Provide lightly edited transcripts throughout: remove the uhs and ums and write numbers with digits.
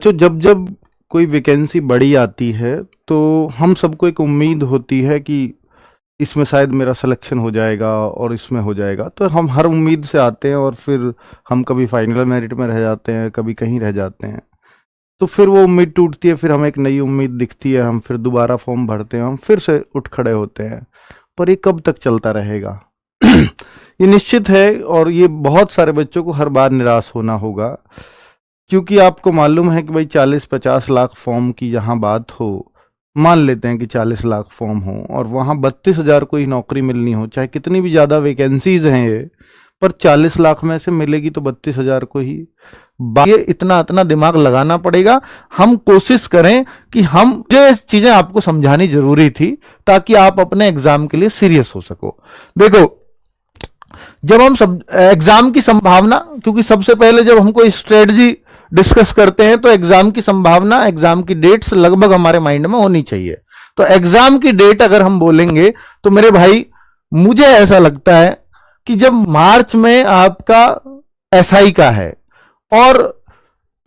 तो जब जब कोई वैकेंसी बड़ी आती है तो हम सबको एक उम्मीद होती है कि इसमें शायद मेरा सिलेक्शन हो जाएगा और इसमें हो जाएगा, तो हम हर उम्मीद से आते हैं और फिर हम कभी फाइनल मेरिट में रह जाते हैं, कभी कहीं रह जाते हैं। तो फिर वो उम्मीद टूटती है, फिर हमें एक नई उम्मीद दिखती है, हम फिर दोबारा फॉर्म भरते हैं, हम फिर से उठ खड़े होते हैं। पर ये कब तक चलता रहेगा? ये निश्चित है और ये बहुत सारे बच्चों को हर बार निराश होना होगा, क्योंकि आपको मालूम है कि भाई 40-50 लाख फॉर्म की जहाँ बात हो, मान लेते हैं कि 40 लाख फॉर्म हो और वहाँ 32,000 को ही नौकरी मिलनी हो, चाहे कितनी भी ज़्यादा वैकेंसीज हैं ये, पर 40 लाख में से मिलेगी तो 32,000 को ही। ये इतना दिमाग लगाना पड़ेगा। हम कोशिश करें कि हम ये चीज़ें आपको समझानी जरूरी थी ताकि आप अपने एग्जाम के लिए सीरियस हो सको। देखो, जब हम सब एग्जाम की संभावना, क्योंकि सबसे पहले जब हम कोई स्ट्रेटजी डिस्कस करते हैं तो एग्जाम की संभावना, एग्जाम की डेट्स लगभग हमारे माइंड में होनी चाहिए। तो एग्जाम की डेट अगर हम बोलेंगे तो मेरे भाई, मुझे ऐसा लगता है कि जब मार्च में आपका एसआई का है और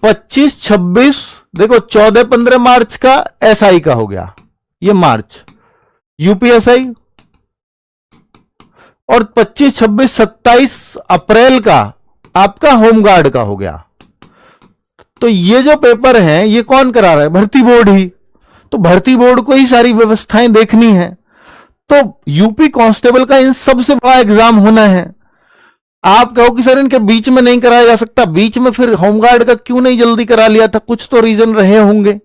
25-26, देखो 14-15 मार्च का एसआई का हो गया, ये मार्च यूपीएसआई, और 25-26-27 अप्रैल का आपका होमगार्ड का हो गया। तो ये जो पेपर हैं ये कौन करा रहा है? भर्ती बोर्ड ही। तो भर्ती बोर्ड को ही सारी व्यवस्थाएं देखनी है। तो यूपी कांस्टेबल का इन सबसे बड़ा एग्जाम होना है। आप कहो कि सर इनके बीच में नहीं कराया जा सकता, बीच में फिर होमगार्ड का क्यों नहीं जल्दी करा लिया था? कुछ तो रीजन रहे होंगे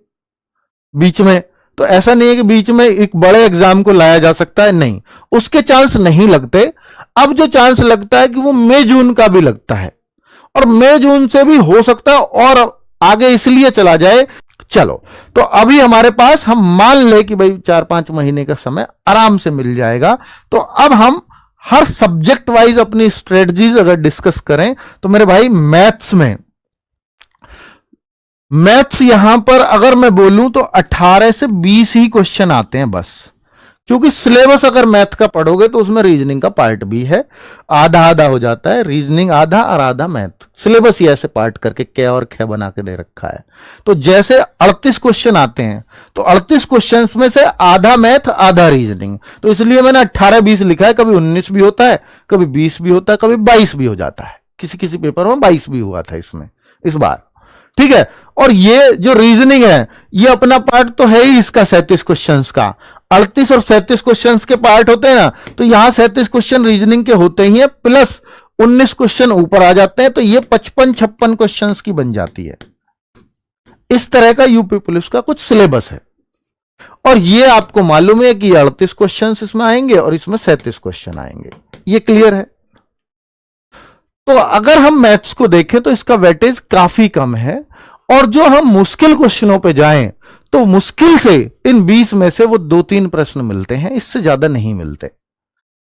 बीच में। तो ऐसा नहीं है कि बीच में एक बड़े एग्जाम को लाया जा सकता है, नहीं, उसके चांस नहीं लगते। अब जो चांस लगता है कि वो मई जून का भी लगता है, और मई जून से भी हो सकता है और आगे इसलिए चला जाए। चलो, तो अभी हमारे पास, हम मान ले कि भाई 4-5 महीने का समय आराम से मिल जाएगा। तो अब हम हर सब्जेक्ट वाइज अपनी स्ट्रेटजीज अगर डिस्कस करें तो मेरे भाई, मैथ्स यहां पर अगर मैं बोलूं तो 18 से 20 ही क्वेश्चन आते हैं बस, क्योंकि सिलेबस अगर मैथ का पढ़ोगे तो उसमें रीजनिंग का पार्ट भी है, आधा आधा हो जाता है, रीजनिंग आधा और आधा मैथ। सिलेबस ही ऐसे पार्ट करके क और ख बना के दे रखा है। तो जैसे 38 क्वेश्चन आते हैं तो 38 क्वेश्चन में से आधा मैथ आधा रीजनिंग, तो इसलिए मैंने 18-20 लिखा है। कभी 19 भी होता है, कभी 20 भी होता है, कभी 22 भी हो जाता है। किसी किसी पेपर में 22 भी हुआ था इसमें इस बार, ठीक है। और ये जो रीजनिंग है ये अपना पार्ट तो है ही इसका 37 क्वेश्चंस का। 38 और 37 क्वेश्चंस के पार्ट होते हैं ना, तो यहां 37 क्वेश्चन रीजनिंग के होते ही हैं, प्लस 19 क्वेश्चन ऊपर आ जाते हैं, तो ये 55-56 क्वेश्चंस की बन जाती है। इस तरह का यूपी पुलिस का कुछ सिलेबस है। और ये आपको मालूम है कि 38 क्वेश्चन इसमें आएंगे और इसमें 37 क्वेश्चन आएंगे। ये क्लियर है? तो अगर हम मैथ्स को देखें तो इसका वेटेज काफी कम है, और जो हम मुश्किल क्वेश्चनों पे जाएं तो मुश्किल से इन 20 में से वो 2-3 प्रश्न मिलते हैं, इससे ज्यादा नहीं मिलते।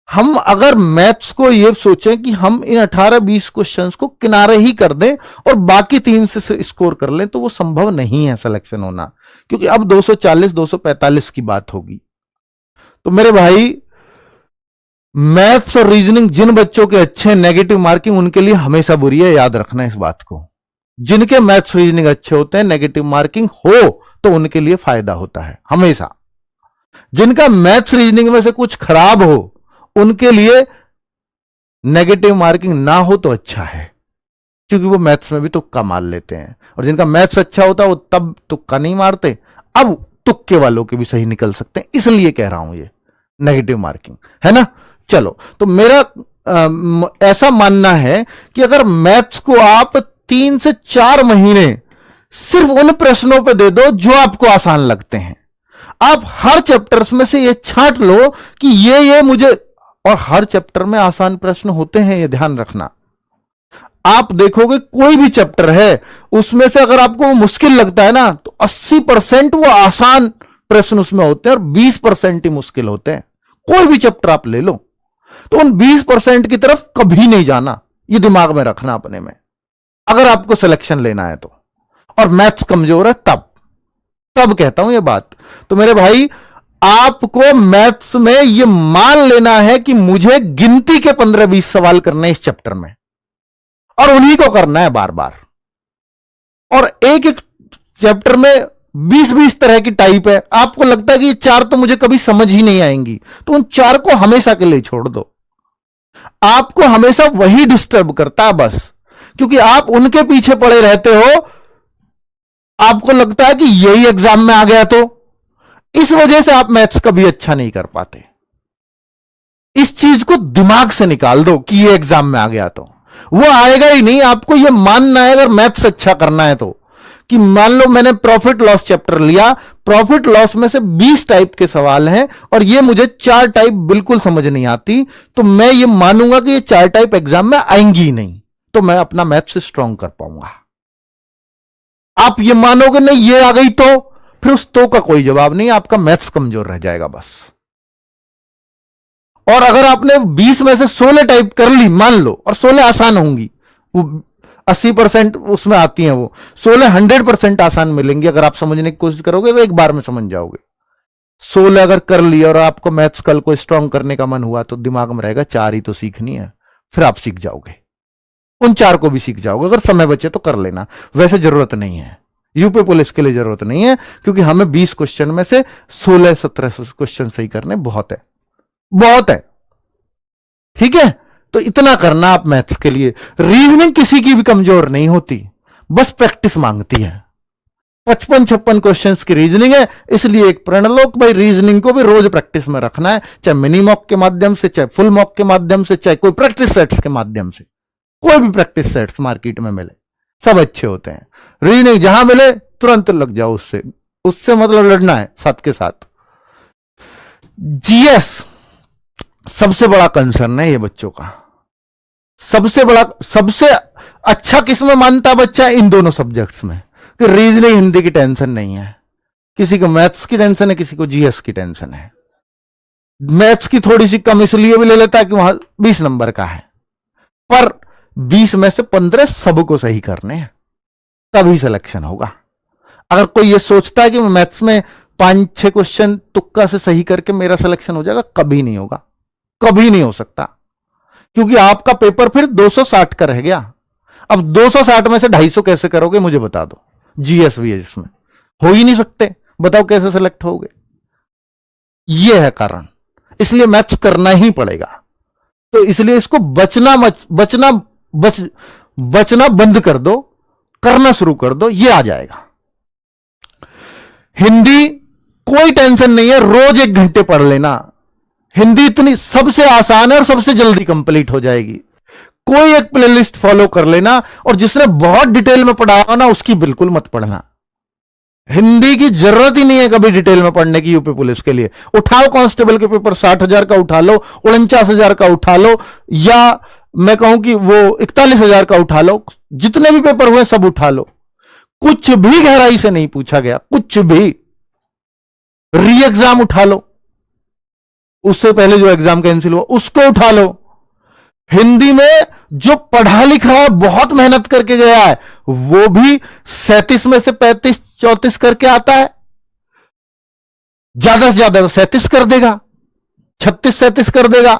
हम अगर मैथ्स को ये सोचें कि हम इन 18-20 क्वेश्चंस को किनारे ही कर दें और बाकी 3 से स्कोर कर लें, तो वो संभव नहीं है सिलेक्शन होना, क्योंकि अब 240-245 की बात होगी। तो मेरे भाई, मैथ्स और रीजनिंग जिन बच्चों के अच्छे, नेगेटिव मार्किंग उनके लिए हमेशा बुरी है, याद रखना इस बात को। जिनके मैथ्स रीजनिंग अच्छे होते हैं, नेगेटिव मार्किंग हो तो उनके लिए फायदा होता है हमेशा। जिनका मैथ्स रीजनिंग में से कुछ खराब हो उनके लिए नेगेटिव मार्किंग ना हो तो अच्छा है, क्योंकि वो मैथ्स में भी तुक्का मार लेते हैं, और जिनका मैथ्स अच्छा होता है वो तब तुक्का नहीं मारते, अब तुक्के वालों के भी सही निकल सकते हैं, इसलिए कह रहा हूं ये नेगेटिव मार्किंग है ना। चलो, तो मेरा ऐसा मानना है कि अगर मैथ्स को आप 3 से 4 महीने सिर्फ उन प्रश्नों पे दे दो जो आपको आसान लगते हैं, आप हर चैप्टर्स में से ये छांट लो कि ये मुझे, और हर चैप्टर में आसान प्रश्न होते हैं, ये ध्यान रखना। आप देखोगे कोई भी चैप्टर है उसमें से अगर आपको वो मुश्किल लगता है ना, तो 80% वो आसान प्रश्न उसमें होते हैं और 20% ही मुश्किल होते हैं। कोई भी चैप्टर आप ले लो, तो उन 20% की तरफ कभी नहीं जाना, ये दिमाग में रखना अपने में, अगर आपको सिलेक्शन लेना है तो। और मैथ्स कमजोर है तब कहता हूं ये बात। तो मेरे भाई, आपको मैथ्स में ये मान लेना है कि मुझे गिनती के 15-20 सवाल करने इस चैप्टर में, और उन्हीं को करना है बार बार, और एक एक चैप्टर में 20-20 तरह की टाइप है, आपको लगता है कि ये 4 तो मुझे कभी समझ ही नहीं आएंगी, तो उन 4 को हमेशा के लिए छोड़ दो। आपको हमेशा वही डिस्टर्ब करता है बस, क्योंकि आप उनके पीछे पड़े रहते हो, आपको लगता है कि यही एग्जाम में आ गया, तो इस वजह से आप मैथ्स कभी अच्छा नहीं कर पाते। इस चीज को दिमाग से निकाल दो कि ये एग्जाम में आ गया, तो वो आएगा ही नहीं। आपको ये मानना है अगर मैथ्स अच्छा करना है तो, कि मान लो मैंने प्रॉफिट लॉस चैप्टर लिया, प्रॉफिट लॉस में से 20 टाइप के सवाल हैं और ये मुझे 4 टाइप बिल्कुल समझ नहीं आती, तो मैं ये मानूंगा कि ये 4 टाइप एग्जाम में आएंगी ही नहीं, तो मैं अपना मैथ्स स्ट्रांग कर पाऊंगा। आप ये मानोगे नहीं ये आ गई, तो फिर उस तो का कोई जवाब नहीं, आपका मैथ्स कमजोर रह जाएगा बस। और अगर आपने 20 में से 16 टाइप कर ली मान लो, और 16 आसान होंगी, वो 80% उसमें आती हैं, वो 16 100% आसान मिलेंगी। अगर आप समझने की कोशिश करोगे तो एक बार में समझ जाओगे। 16 अगर कर लिया और आपको मैथ्स कल को स्ट्रांग करने का मन हुआ, तो दिमाग में रहेगा 4 ही तो सीखनी है, फिर आप सीख जाओगे, उन 4 को भी सीख जाओगे। अगर समय बचे तो कर लेना, वैसे जरूरत नहीं है, यूपी पुलिस के लिए जरूरत नहीं है, क्योंकि हमें 20 क्वेश्चन में से 16-17 क्वेश्चन सही करने बहुत है, बहुत है। ठीक है, तो इतना करना आप मैथ्स के लिए। रीजनिंग किसी की भी कमजोर नहीं होती, बस प्रैक्टिस मांगती है। 55-56 क्वेश्चंस की रीजनिंग है, इसलिए एक प्रण लो कि भाई रीजनिंग को भी रोज प्रैक्टिस में रखना है, चाहे मिनी मॉक के माध्यम से, चाहे फुल मॉक के माध्यम से, चाहे कोई प्रैक्टिस सेट्स के माध्यम से। कोई भी प्रैक्टिस सेट्स मार्केट में मिले, सब अच्छे होते हैं। रीजनिंग जहां मिले तुरंत लग जाओ उससे, उससे मतलब लड़ना है साथ के साथ। जीएस सबसे बड़ा कंसर्न है ये बच्चों का, सबसे अच्छा किसमें मानता बच्चा, इन दोनों सब्जेक्ट्स में, कि रीजनिंग हिंदी की टेंशन नहीं है, किसी को मैथ्स की टेंशन है, किसी को जीएस की टेंशन है। मैथ्स की थोड़ी सी कम इसलिए भी ले लेता है कि वहां 20 नंबर का है, पर 20 में से 15 सबको सही करने हैं, तभी सिलेक्शन होगा। अगर कोई ये सोचता है कि मैं मैथ्स में 5-6 क्वेश्चन तुक्का से सही करके मेरा सिलेक्शन हो जाएगा, कभी नहीं होगा, कभी नहीं हो सकता, क्योंकि आपका पेपर फिर 260 का रह गया। अब 260 में से 250 कैसे करोगे मुझे बता दो, जीएस वीएस में हो ही नहीं सकते, बताओ कैसे सिलेक्ट होगे। यह है कारण, इसलिए मैथ्स करना ही पड़ेगा। तो इसलिए इसको बचना बंद कर दो, करना शुरू कर दो, ये आ जाएगा। हिंदी कोई टेंशन नहीं है, रोज 1 घंटे पढ़ लेना। हिंदी इतनी सबसे आसान है और सबसे जल्दी कंप्लीट हो जाएगी। कोई एक प्लेलिस्ट फॉलो कर लेना, और जिसने बहुत डिटेल में पढ़ा हो ना उसकी बिल्कुल मत पढ़ना। हिंदी की जरूरत ही नहीं है कभी डिटेल में पढ़ने की यूपी पुलिस के लिए। उठाओ कांस्टेबल के पेपर 60,000 का उठा लो, 49,000 का उठा लो, या मैं कहूं कि वो 41,000 का उठा लो, जितने भी पेपर हुए सब उठा लो, कुछ भी गहराई से नहीं पूछा गया, कुछ भी। री एग्जाम उठा लो, उससे पहले जो एग्जाम कैंसिल हुआ उसको उठा लो। हिंदी में जो पढ़ा लिखा है, बहुत मेहनत करके गया है, वो भी 37 में से 35-34 करके आता है, ज्यादा से ज्यादा 37 कर देगा, 36-37 कर देगा।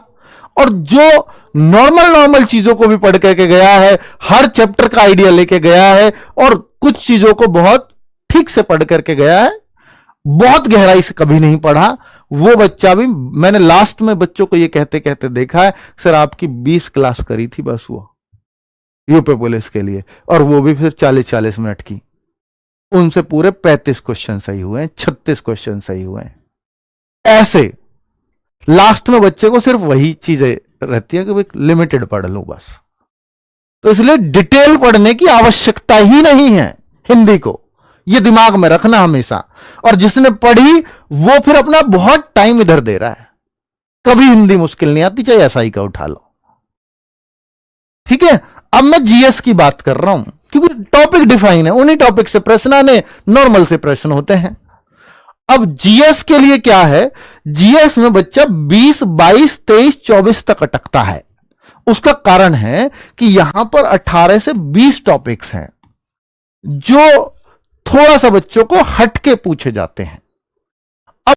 और जो नॉर्मल चीजों को भी पढ़ करके गया है, हर चैप्टर का आइडिया लेके गया है, और कुछ चीजों को बहुत ठीक से पढ़ करके गया है, बहुत गहराई से कभी नहीं पढ़ा, वो बच्चा भी, मैंने लास्ट में बच्चों को ये कहते कहते देखा है, सर आपकी 20 क्लास करी थी बस वो यूपी पुलिस के लिए, और वो भी फिर 40-40 मिनट की, उनसे पूरे 35 क्वेश्चन सही हुए हैं, 36 क्वेश्चन सही हुए हैं। ऐसे लास्ट में बच्चे को सिर्फ वही चीजें रहती है कि लिमिटेड पढ़ लो बस। तो इसलिए डिटेल पढ़ने की आवश्यकता ही नहीं है हिंदी को, ये दिमाग में रखना हमेशा। और जिसने पढ़ी वो फिर अपना बहुत टाइम इधर दे रहा है, कभी हिंदी मुश्किल नहीं आती, चाहे एसआई का उठा लो। ठीक है, अब मैं जीएस की बात कर रहा हूं, क्योंकि टॉपिक डिफाइन है, उन्हीं टॉपिक से प्रश्न आने, नॉर्मल से प्रश्न होते हैं। अब जीएस के लिए क्या है, जीएस में बच्चा 20, 22, 23, 24 तक अटकता है। उसका कारण है कि यहां पर 18 से 20 टॉपिक्स हैं जो थोड़ा सा बच्चों को हटके पूछे जाते हैं।